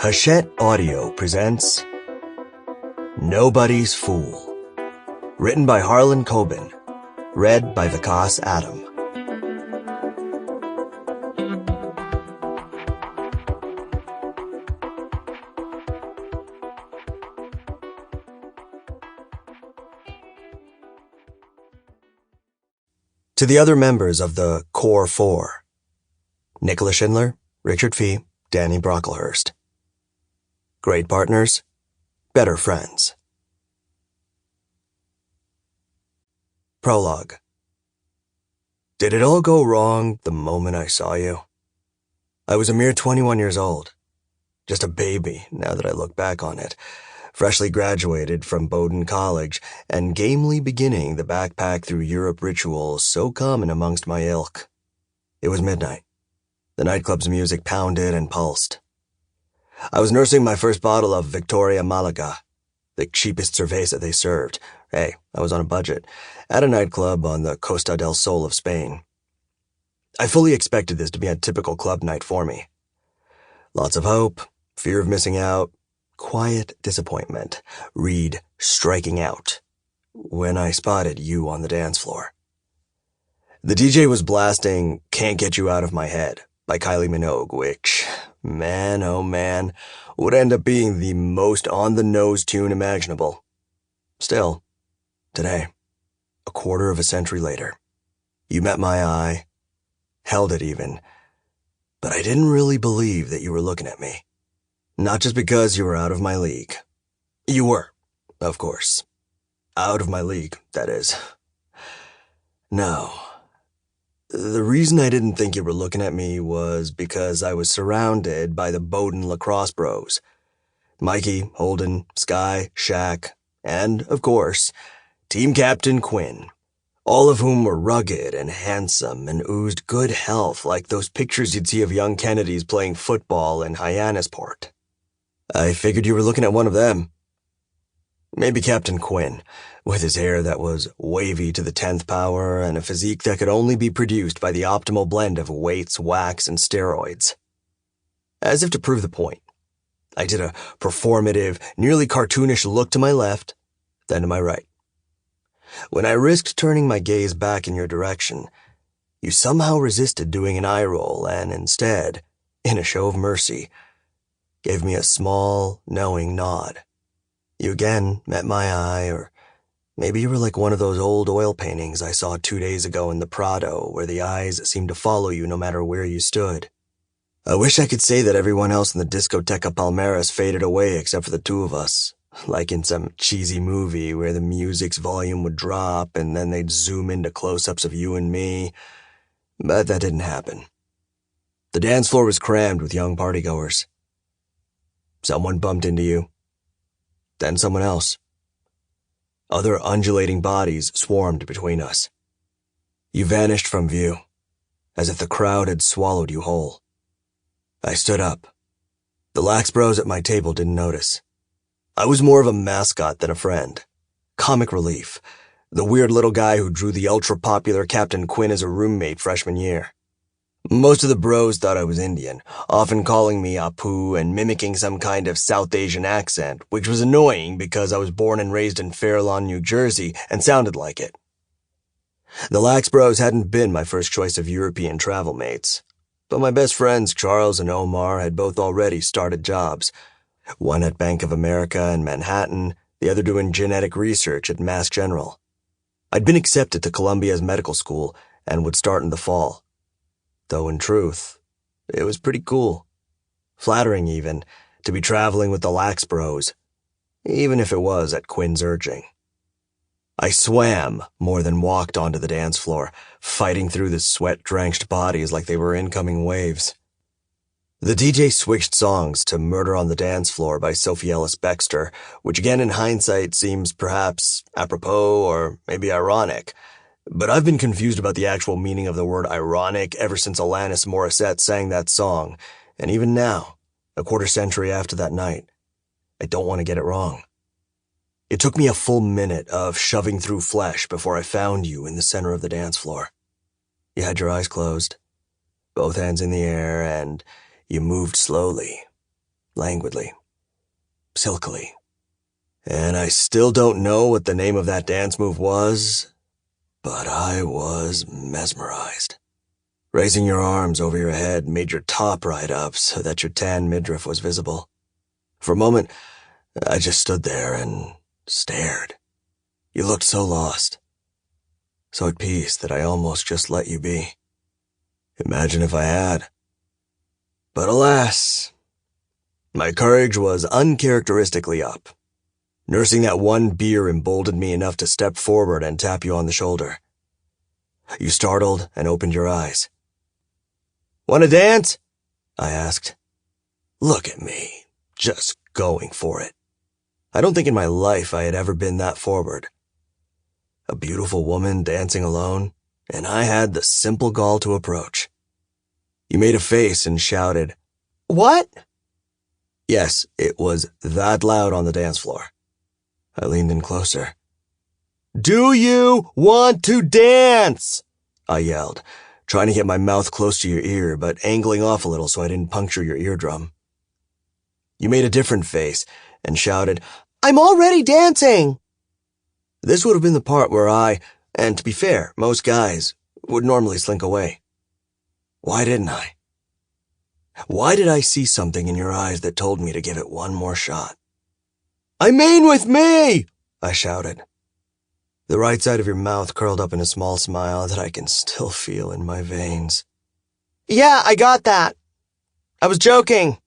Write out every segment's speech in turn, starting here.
Hachette Audio presents Nobody's Fool. Written by Harlan Coben. Read by Vikas Adam. To the other members of the Core Four: Nicola Schindler, Richard Fee, Danny Brocklehurst. Great partners, better friends. Prologue. Did it all go wrong the moment I saw you? I was a mere 21 years old. Just a baby, now that I look back on it. Freshly graduated from Bowdoin College and gamely beginning the backpack through Europe ritual so common amongst my ilk. It was midnight. The nightclub's music pounded and pulsed. I was nursing my first bottle of Victoria Malaga, the cheapest cerveza they served. Hey, I was on a budget, at a nightclub on the Costa del Sol of Spain. I fully expected this to be a typical club night for me. Lots of hope, fear of missing out, quiet disappointment, read striking out, when I spotted you on the dance floor. The DJ was blasting Can't Get You Out of My Head by Kylie Minogue, which, man oh man, would end up being the most on-the-nose tune imaginable. Still, today, a quarter of a century later, you met my eye, held it even, but I didn't really believe that you were looking at me. Not just because you were out of my league. You were, of course. Out of my league, that is. No. The reason I didn't think you were looking at me was because I was surrounded by the Bowdoin lacrosse bros. Mikey, Holden, Sky, Shaq, and, of course, Team Captain Quinn, all of whom were rugged and handsome and oozed good health like those pictures you'd see of young Kennedys playing football in Hyannisport. I figured you were looking at one of them. Maybe Captain Quinn, with his hair that was wavy to the 10th power and a physique that could only be produced by the optimal blend of weights, wax, and steroids. As if to prove the point, I did a performative, nearly cartoonish look to my left, then to my right. When I risked turning my gaze back in your direction, you somehow resisted doing an eye roll and instead, in a show of mercy, gave me a small, knowing nod. You again met my eye, or maybe you were like one of those old oil paintings I saw 2 days ago in the Prado, where the eyes seemed to follow you no matter where you stood. I wish I could say that everyone else in the Discoteca Palmeras faded away except for the two of us, like in some cheesy movie where the music's volume would drop and then they'd zoom into close-ups of you and me, but that didn't happen. The dance floor was crammed with young partygoers. Someone bumped into you. Then someone else. Other undulating bodies swarmed between us. You vanished from view, as if the crowd had swallowed you whole. I stood up. The lax bros at my table didn't notice. I was more of a mascot than a friend. Comic relief. The weird little guy who drew the ultra-popular Captain Quinn as a roommate freshman year. Most of the bros thought I was Indian, often calling me Apu and mimicking some kind of South Asian accent, which was annoying because I was born and raised in Fair Lawn, New Jersey, and sounded like it. The lax bros hadn't been my first choice of European travel mates, but my best friends Charles and Omar had both already started jobs, one at Bank of America in Manhattan, the other doing genetic research at Mass General. I'd been accepted to Columbia's medical school and would start in the fall. Though in truth, it was pretty cool. Flattering even, to be traveling with the lax bros, even if it was at Quinn's urging. I swam more than walked onto the dance floor, fighting through the sweat-drenched bodies like they were incoming waves. The DJ switched songs to Murder on the Dance Floor by Sophie Ellis-Bextor, which again in hindsight seems perhaps apropos or maybe ironic, but I've been confused about the actual meaning of the word ironic ever since Alanis Morissette sang that song, and even now, a quarter century after that night, I don't want to get it wrong. It took me a full minute of shoving through flesh before I found you in the center of the dance floor. You had your eyes closed, both hands in the air, and you moved slowly, languidly, silkily. And I still don't know what the name of that dance move was, but I was mesmerized. Raising your arms over your head made your top right up so that your tan midriff was visible. For a moment, I just stood there and stared. You looked so lost, so at peace that I almost just let you be. Imagine if I had. But alas, my courage was uncharacteristically up. Nursing that one beer emboldened me enough to step forward and tap you on the shoulder. You startled and opened your eyes. "Want to dance?" I asked. Look at me, just going for it. I don't think in my life I had ever been that forward. A beautiful woman dancing alone, and I had the simple gall to approach. You made a face and shouted, "What?" Yes, it was that loud on the dance floor. I leaned in closer. "Do you want to dance?" I yelled, trying to get my mouth close to your ear, but angling off a little so I didn't puncture your eardrum. You made a different face and shouted, "I'm already dancing!" This would have been the part where I, and to be fair, most guys, would normally slink away. Why didn't I? Why did I see something in your eyes that told me to give it one more shot? "I mean with me!" I shouted. The right side of your mouth curled up in a small smile that I can still feel in my veins. "Yeah, I got that. I was joking."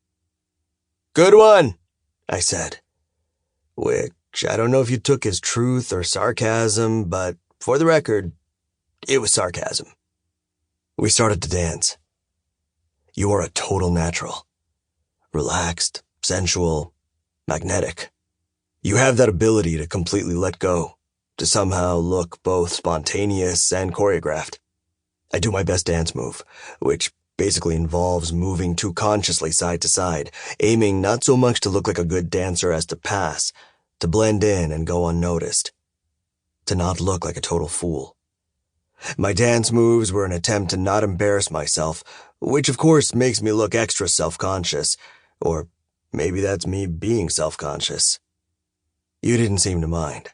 "Good one," I said, which I don't know if you took as truth or sarcasm, but for the record, it was sarcasm. We started to dance. You are a total natural. Relaxed, sensual, magnetic. You have that ability to completely let go, to somehow look both spontaneous and choreographed. I do my best dance move, which basically involves moving too consciously side to side, aiming not so much to look like a good dancer as to pass, to blend in and go unnoticed, to not look like a total fool. My dance moves were an attempt to not embarrass myself, which of course makes me look extra self-conscious, or maybe that's me being self-conscious. You didn't seem to mind.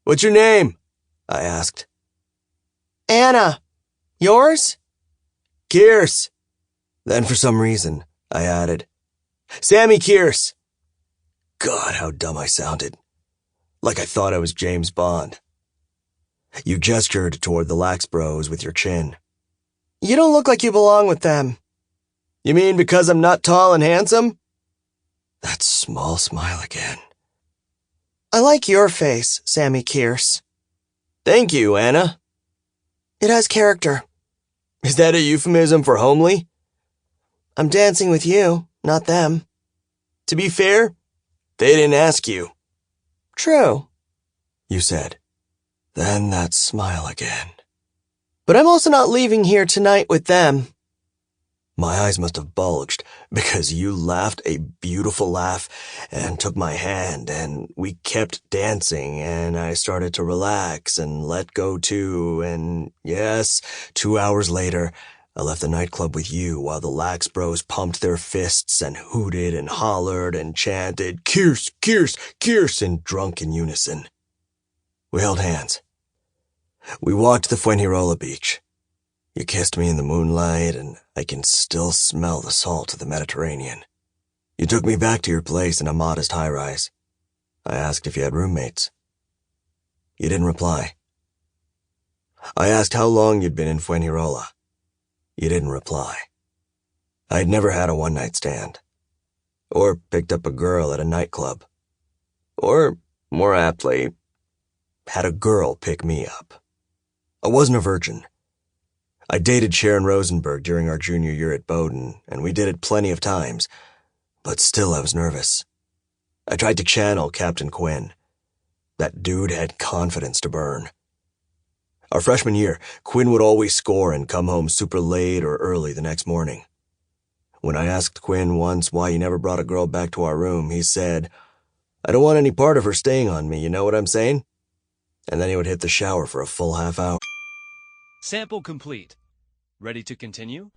"What's your name?" I asked. "Anna. Yours?" "Kierce." Then for some reason, I added, "Sami Kierce." God, how dumb I sounded. Like I thought I was James Bond. You gestured toward the Lax Bros with your chin. "You don't look like you belong with them." "You mean because I'm not tall and handsome?" That small smile again. "I like your face, Sami Kierce." "Thank you, Anna." "It has character." "Is that a euphemism for homely?" "I'm dancing with you, not them." "To be fair, they didn't ask you." "True," you said. Then that smile again. "But I'm also not leaving here tonight with them." My eyes must have bulged, because you laughed a beautiful laugh and took my hand, and we kept dancing, and I started to relax and let go too, and yes, 2 hours later, I left the nightclub with you while the Lax Bros pumped their fists and hooted and hollered and chanted, "Kierce, Kierce, Kierce," in drunken unison. We held hands. We walked to the Fuengirola beach. You kissed me in the moonlight, and I can still smell the salt of the Mediterranean. You took me back to your place in a modest high-rise. I asked if you had roommates. You didn't reply. I asked how long you'd been in Fuengirola. You didn't reply. I'd never had a one-night stand, or picked up a girl at a nightclub, or, more aptly, had a girl pick me up. I wasn't a virgin. I dated Sharon Rosenberg during our junior year at Bowdoin, and we did it plenty of times, but still I was nervous. I tried to channel Captain Quinn. That dude had confidence to burn. Our freshman year, Quinn would always score and come home super late or early the next morning. When I asked Quinn once why he never brought a girl back to our room, he said, "I don't want any part of her staying on me, you know what I'm saying?" And then he would hit the shower for a full half hour. Sample complete. Ready to continue?